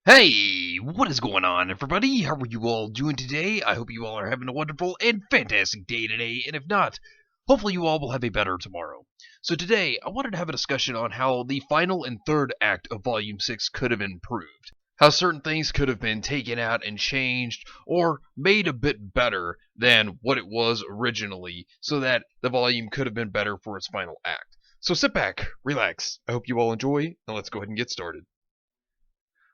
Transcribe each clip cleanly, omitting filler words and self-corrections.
Hey, what is going on, everybody? How are you all doing today? I hope you all are having a wonderful and fantastic day today, and if not, hopefully you all will have a better tomorrow. So today, I wanted to have a discussion on how the final and third act of Volume 6 could have improved. How certain things could have been taken out and changed, or made a bit better than what it was originally, so that the volume could have been better for its final act. So sit back, relax, I hope you all enjoy, and let's go ahead and get started.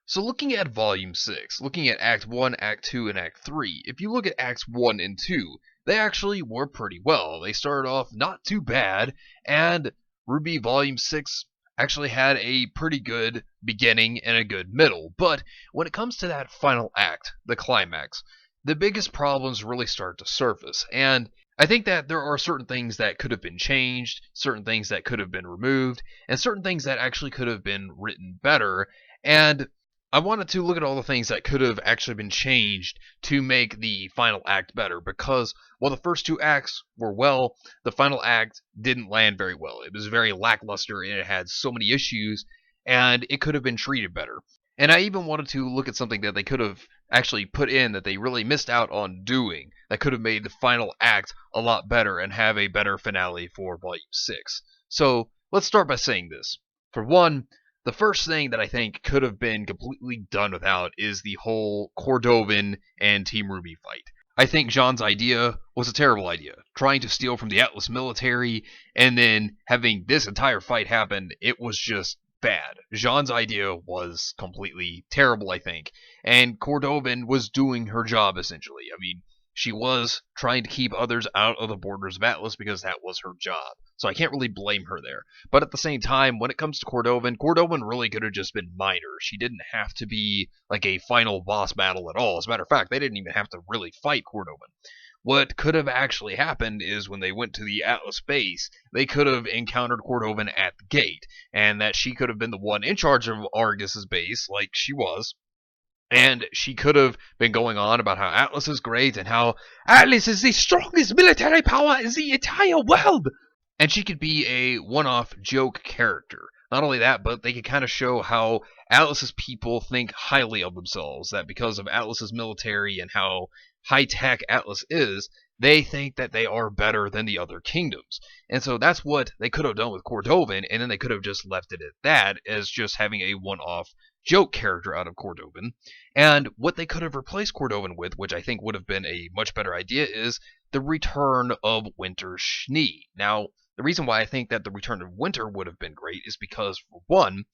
So looking at Volume 6, looking at Act 1, Act 2, and Act 3, if you look at Acts 1 and 2, they actually were pretty well. They started off not too bad, and RWBY Volume 6 actually had a pretty good beginning and a good middle. But when it comes to that final act, the climax, the biggest problems really start to surface. And I think that there are certain things that could have been changed, certain things that could have been removed, and certain things that actually could have been written better. And I wanted to look at all the things that could have actually been changed to make the final act better, because while the first two acts were well, the final act didn't land very well. It was very lackluster and it had so many issues, and it could have been treated better. And I even wanted to look at something that they could have actually put in that they really missed out on doing that could have made the final act a lot better and have a better finale for Volume 6. So let's start by saying this. For one, the first thing that I think could have been completely done without is the whole Cordovan and Team RWBY fight. I think Jean's idea was a terrible idea. Trying to steal from the Atlas military and then having this entire fight happen, it was just bad. Jean's idea was completely terrible, I think. And Cordovan was doing her job, essentially. I mean, she was trying to keep others out of the borders of Atlas because that was her job. So I can't really blame her there. But at the same time, when it comes to Cordovan, Cordovan really could have just been minor. She didn't have to be like a final boss battle at all. As a matter of fact, they didn't even have to really fight Cordovan. What could have actually happened is when they went to the Atlas base, they could have encountered Cordovan at the gate, and that she could have been the one in charge of Argus's base, like she was. And she could have been going on about how Atlas is great and how Atlas is the strongest military power in the entire world. And she could be a one-off joke character. Not only that, but they could kind of show how Atlas's people think highly of themselves. That because of Atlas's military and how high-tech Atlas is, they think that they are better than the other kingdoms. And so that's what they could have done with Cordovan, and then they could have just left it at that as just having a one-off joke character out of Cordovan. And what they could have replaced Cordovan with, which I think would have been a much better idea, is the return of Winter Schnee. Now, the reason why I think that the return of Winter would have been great is because, for one,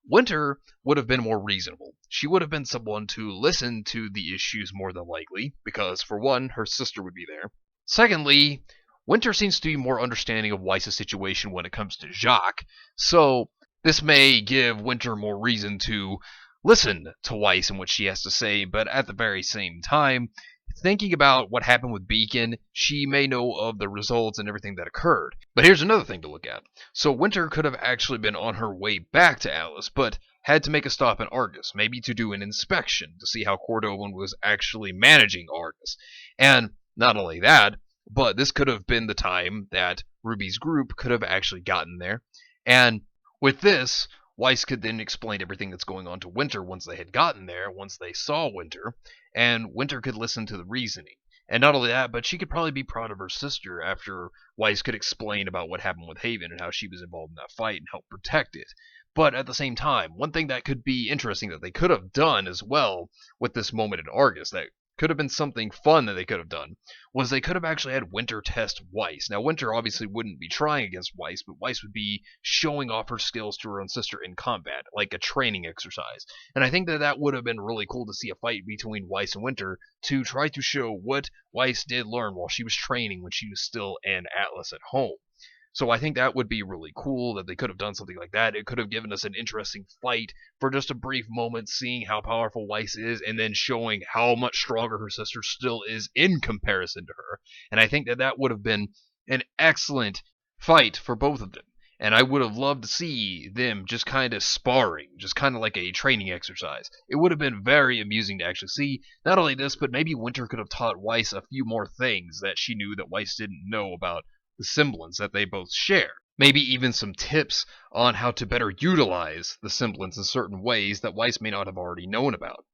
Winter would have been more reasonable. She would have been someone to listen to the issues more than likely, because, for one, her sister would be there. Secondly, Winter seems to be more understanding of Weiss's situation when it comes to Jacques, so this may give Winter more reason to listen to Weiss and what she has to say, but at the very same time, thinking about what happened with Beacon, she may know of the results and everything that occurred. But here's another thing to look at. So Winter could have actually been on her way back to Atlas, but had to make a stop in Argus, maybe to do an inspection to see how Cordovan was actually managing Argus. And not only that, but this could have been the time that RWBY's group could have actually gotten there. And with this, Weiss could then explain everything that's going on to Winter once they had gotten there, once they saw Winter, and Winter could listen to the reasoning. And not only that, but she could probably be proud of her sister after Weiss could explain about what happened with Haven and how she was involved in that fight and helped protect it. But at the same time, one thing that could be interesting that they could have done as well with this moment in Argus that could have been something fun that they could have done, was they could have actually had Winter test Weiss. Now, Winter obviously wouldn't be trying against Weiss, but Weiss would be showing off her skills to her own sister in combat, like a training exercise. And I think that that would have been really cool to see a fight between Weiss and Winter to try to show what Weiss did learn while she was training when she was still in Atlas at home. So I think that would be really cool that they could have done something like that. It could have given us an interesting fight for just a brief moment, seeing how powerful Weiss is, and then showing how much stronger her sister still is in comparison to her. And I think that that would have been an excellent fight for both of them. And I would have loved to see them just kind of sparring, just kind of like a training exercise. It would have been very amusing to actually see. Not only this, but maybe Winter could have taught Weiss a few more things that she knew that Weiss didn't know about the semblance that they both share. maybe even some tips on how to better utilize the semblance in certain ways that Weiss may not have already known about.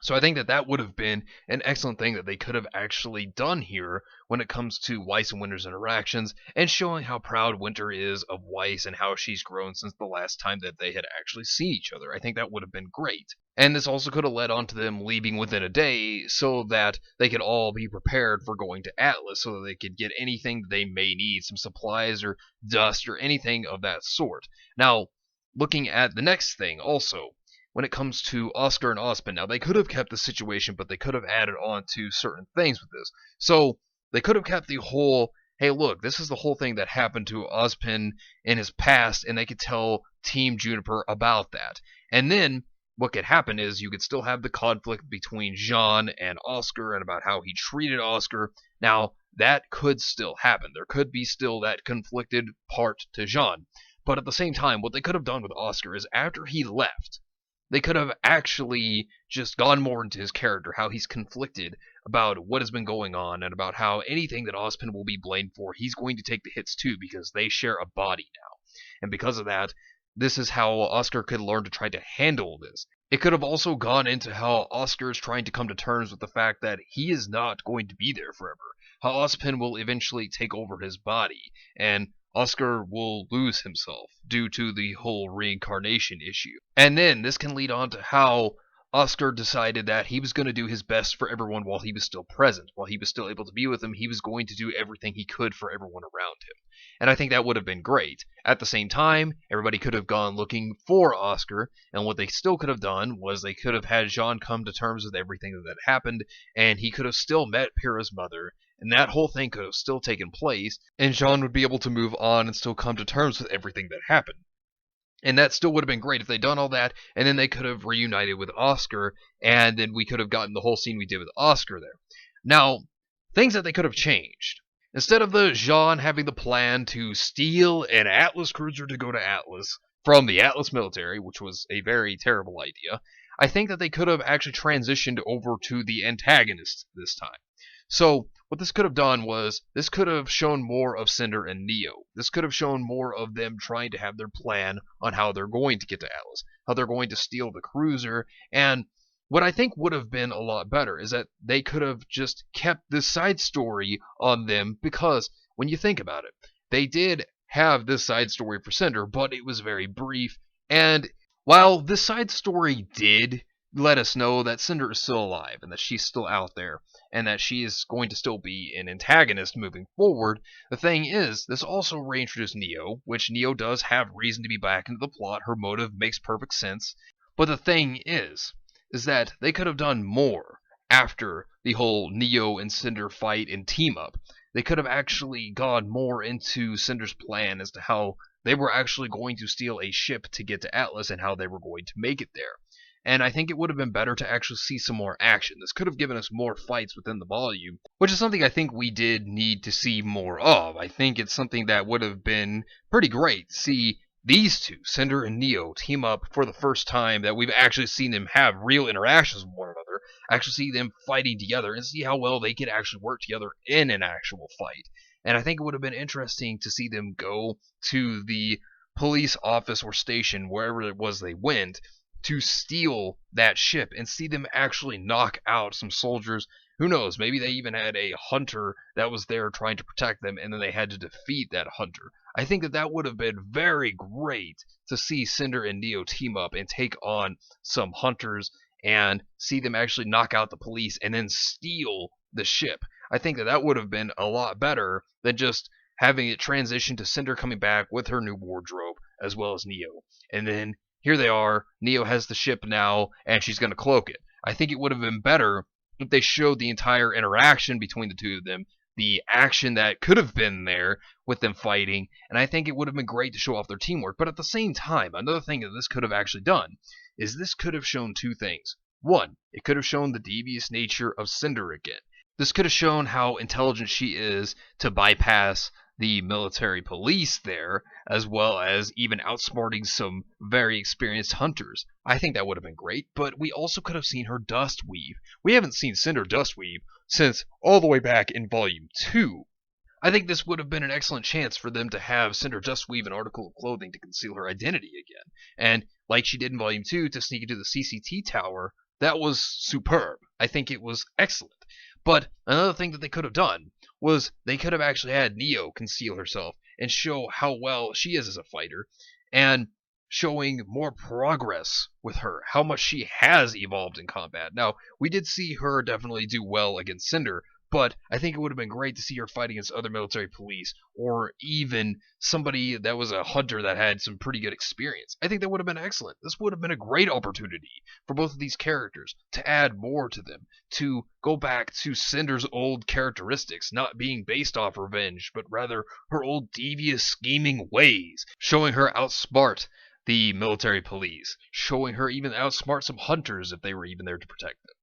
So I think that that would have been an excellent thing that they could have actually done here when it comes to Weiss and Winter's interactions, and showing how proud Winter is of Weiss and how she's grown since the last time that they had actually seen each other. I think that would have been great. And this also could have led on to them leaving within a day so that they could all be prepared for going to Atlas, so that they could get anything that they may need, some supplies or dust or anything of that sort. Now, looking at the next thing also, when it comes to Oscar and Ozpin. Now, they could have kept the situation, but they could have added on to certain things with this. So, they could have kept the whole, hey, look, this is the whole thing that happened to Ozpin in his past, and they could tell Team Juniper about that. And then, what could happen is you could still have the conflict between Jean and Oscar and about how he treated Oscar. Now, that could still happen. There could be still that conflicted part to Jean. But at the same time, what they could have done with Oscar is after he left, they could have actually just gone more into his character, how he's conflicted about what has been going on, and about how anything that Ozpin will be blamed for, he's going to take the hits too, because they share a body now. And because of that, this is how Oscar could learn to try to handle this. It could have also gone into how Oscar is trying to come to terms with the fact that he is not going to be there forever. How Ozpin will eventually take over his body, and Oscar will lose himself due to the whole reincarnation issue. And then this can lead on to how Oscar decided that he was going to do his best for everyone while he was still present. While he was still able to be with them, he was going to do everything he could for everyone around him. And I think that would have been great. At the same time, everybody could have gone looking for Oscar, and what they still could have done was they could have had Jean come to terms with everything that happened, and he could have still met Pyrrha's mother, and that whole thing could have still taken place, and Jean would be able to move on and still come to terms with everything that happened. And that still would have been great if they'd done all that, and then they could have reunited with Oscar, and then we could have gotten the whole scene we did with Oscar there. Now, things that they could have changed. Instead of the Jean having the plan to steal an Atlas cruiser to go to Atlas from the Atlas military, which was a very terrible idea, I think that they could have actually transitioned over to the antagonist this time. So, what this could have done was, this could have shown more of Cinder and Neo. This could have shown more of them trying to have their plan on how they're going to get to Atlas, how they're going to steal the cruiser, and what I think would have been a lot better is that they could have just kept this side story on them, because when you think about it, they did have this side story for Cinder, but it was very brief, and while this side story did let us know that Cinder is still alive, and that she's still out there, and that she is going to still be an antagonist moving forward, the thing is, this also reintroduced Neo, which Neo does have reason to be back into the plot. Her motive makes perfect sense. But the thing is that they could have done more after the whole Neo and Cinder fight and team up. They could have actually gone more into Cinder's plan as to how they were actually going to steal a ship to get to Atlas and how they were going to make it there. And I think it would have been better to actually see some more action. This could have given us more fights within the volume, which is something I think we did need to see more of. I think it's something that would have been pretty great to see these two, Cinder and Neo, team up for the first time that we've actually seen them have real interactions with one another, actually see them fighting together, and see how well they could actually work together in an actual fight. And I think it would have been interesting to see them go to the police office or station, wherever it was they went, to steal that ship and see them actually knock out some soldiers. Who knows, maybe they even had a hunter that was there trying to protect them, and then they had to defeat that hunter. I think that that would have been very great to see Cinder and Neo team up and take on some hunters and see them actually knock out the police and then steal the ship. I think that that would have been a lot better than just having it transition to Cinder coming back with her new wardrobe as well as Neo. And then here they are, Neo has the ship now, and she's going to cloak it. I think it would have been better if they showed the entire interaction between the two of them, the action that could have been there with them fighting, and I think it would have been great to show off their teamwork. But at the same time, another thing that this could have actually done is this could have shown two things. One, it could have shown the devious nature of Cinder again. This could have shown how intelligent she is to bypass the military police there, as well as even outsmarting some very experienced hunters. I think that would have been great, but we also could have seen her dust weave. We haven't seen Cinder dust weave since all the way back in Volume 2. I think this would have been an excellent chance for them to have Cinder just weave an article of clothing to conceal her identity again. And like she did in Volume 2 to sneak into the CCT tower, that was superb. I think it was excellent. But another thing that they could have done was they could have actually had Neo conceal herself and show how well she is as a fighter, and showing more progress with her, how much she has evolved in combat. Now, we did see her definitely do well against Cinder, but I think it would have been great to see her fight against other military police, or even somebody that was a hunter that had some pretty good experience. I think that would have been excellent. This would have been a great opportunity for both of these characters to add more to them, to go back to Cinder's old characteristics, not being based off revenge, but rather her old devious scheming ways, showing her outsmart the military police, showing her even outsmart some hunters if they were even there to protect them.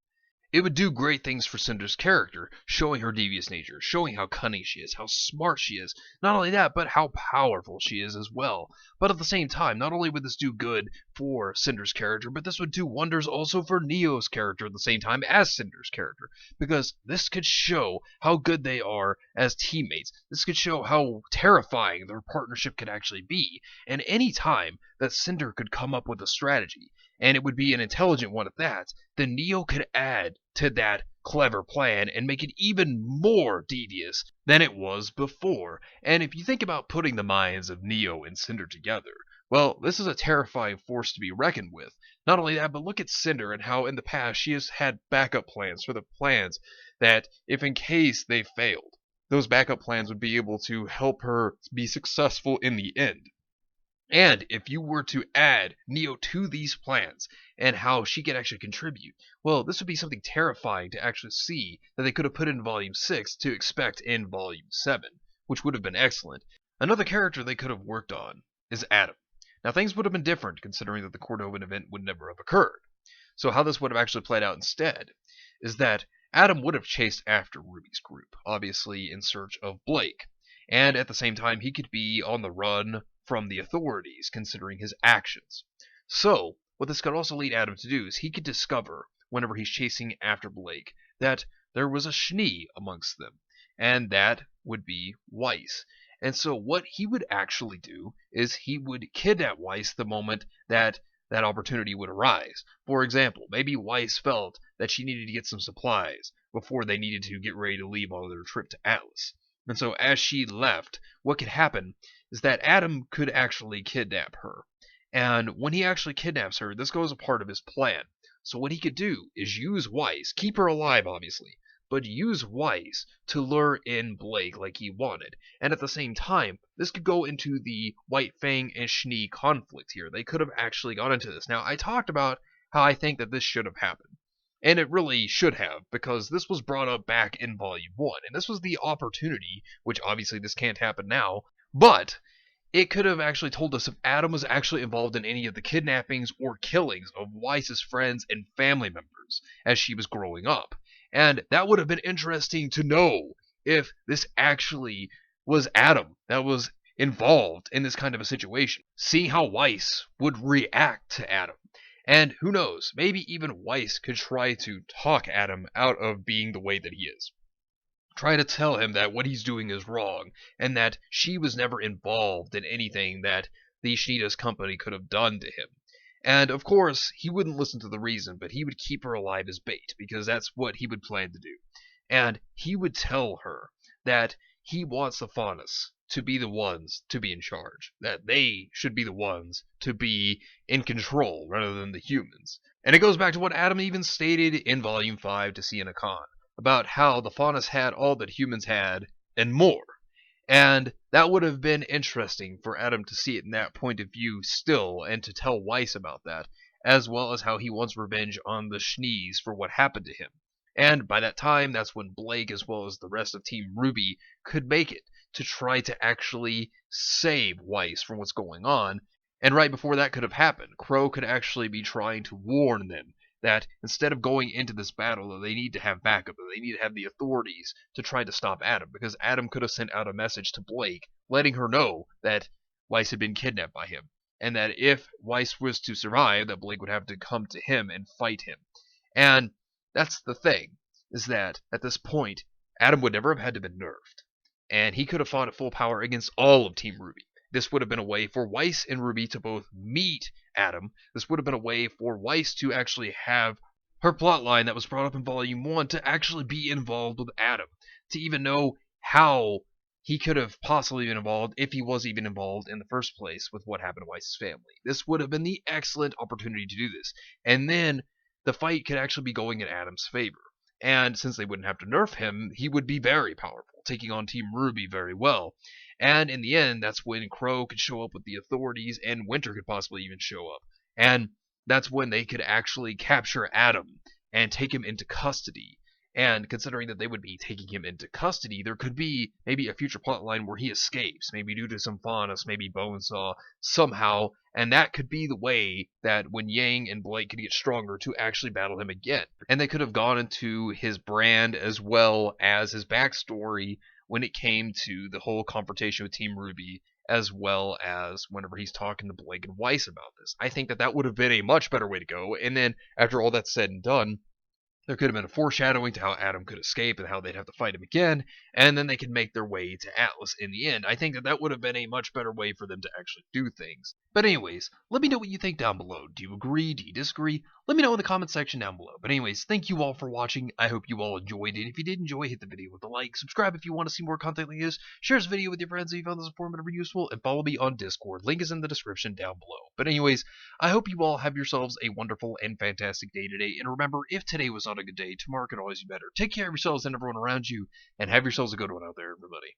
It would do great things for Cinder's character, showing her devious nature, showing how cunning she is, how smart she is. Not only that, but how powerful she is as well. But at the same time, not only would this do good for Cinder's character, but this would do wonders also for Neo's character at the same time as Cinder's character. Because this could show how good they are as teammates. This could show how terrifying their partnership could actually be. And any time that Cinder could come up with a strategy, and it would be an intelligent one at that, then Neo could add to that clever plan and make it even more devious than it was before. And if you think about putting the minds of Neo and Cinder together, well, this is a terrifying force to be reckoned with. Not only that, but look at Cinder and how in the past she has had backup plans for the plans that, if in case they failed, those backup plans would be able to help her be successful in the end. And if you were to add Neo to these plans and how she could actually contribute, well, this would be something terrifying to actually see that they could have put in Volume 6 to expect in Volume 7, which would have been excellent. Another character they could have worked on is Adam. Now, things would have been different considering that the Cordovan event would never have occurred. So how this would have actually played out instead is that Adam would have chased after RWBY's group, obviously in search of Blake. And at the same time, he could be on the run from the authorities, considering his actions. So, what this could also lead Adam to do is he could discover, whenever he's chasing after Blake, that there was a Schnee amongst them, and that would be Weiss. And so what he would actually do is he would kidnap Weiss the moment that that opportunity would arise. For example, maybe Weiss felt that she needed to get some supplies before they needed to get ready to leave on their trip to Atlas. And so as she left, what could happen is that Adam could actually kidnap her. And when he actually kidnaps her, this goes a part of his plan. So what he could do is use Weiss, keep her alive obviously, but use Weiss to lure in Blake like he wanted. And at the same time, this could go into the White Fang and Schnee conflict here. They could have actually gone into this. Now, I talked about how I think that this should have happened. And it really should have, because this was brought up back in Volume 1, and this was the opportunity, which obviously this can't happen now, but it could have actually told us if Adam was actually involved in any of the kidnappings or killings of Weiss's friends and family members as she was growing up. And that would have been interesting to know if this actually was Adam that was involved in this kind of a situation. Seeing how Weiss would react to Adam. And who knows, maybe even Weiss could try to talk Adam out of being the way that he is. Try to tell him that what he's doing is wrong, and that she was never involved in anything that the Schneeda's company could have done to him. And of course, he wouldn't listen to the reason, but he would keep her alive as bait, because that's what he would plan to do. And he would tell her that he wants the Faunus to be the ones to be in charge, that they should be the ones to be in control rather than the humans. And it goes back to what Adam even stated in Volume 5 to Sienna Khan, about how the Faunus had all that humans had, and more. And that would have been interesting for Adam to see it in that point of view still, and to tell Weiss about that, as well as how he wants revenge on the Schnees for what happened to him. And by that time, that's when Blake, as well as the rest of Team RWBY, could make it to try to actually save Weiss from what's going on. And right before that could have happened, Crow could actually be trying to warn them that instead of going into this battle, that they need to have backup, that they need to have the authorities to try to stop Adam, because Adam could have sent out a message to Blake, letting her know that Weiss had been kidnapped by him, and that if Weiss was to survive, that Blake would have to come to him and fight him. And that's the thing, is that at this point, Adam would never have had to been nerfed. and he could have fought at full power against all of Team RWBY. This would have been a way for Weiss and Ruby to both meet Adam. This would have been a way for Weiss to actually have her plotline that was brought up in Volume 1 to actually be involved with Adam, to even know how he could have possibly been involved, if he was even involved in the first place, with what happened to Weiss's family. This would have been the excellent opportunity to do this. And then the fight could actually be going in Adam's favor. And since they wouldn't have to nerf him, he would be very powerful, taking on Team RWBY very well. And in the end, that's when Crow could show up with the authorities, and Winter could possibly even show up. And that's when they could actually capture Adam and take him into custody. And considering that they would be taking him into custody, there could be maybe a future plotline where he escapes, maybe due to some Faunus, maybe Bonesaw, somehow, and that could be the way that when Yang and Blake could get stronger to actually battle him again. And they could have gone into his brand as well as his backstory when it came to the whole confrontation with Team RWBY, as well as whenever he's talking to Blake and Weiss about this. I think that that would have been a much better way to go, and then after all that's said and done, there could have been a foreshadowing to how Adam could escape and how they'd have to fight him again, and then they could make their way to Atlas in the end. I think that that would have been a much better way for them to actually do things. But anyways, let me know what you think down below. Do you agree? Do you disagree? Let me know in the comment section down below. But anyways, thank you all for watching. I hope you all enjoyed it. If you did enjoy, hit the video with a like. Subscribe if you want to see more content like this. Share this video with your friends if you found this informative or useful. And follow me on Discord. Link is in the description down below. But anyways, I hope you all have yourselves a wonderful and fantastic day today. And remember, if today was not a good day, tomorrow could always be better. Take care of yourselves and everyone around you. And have yourselves a good one out there, everybody.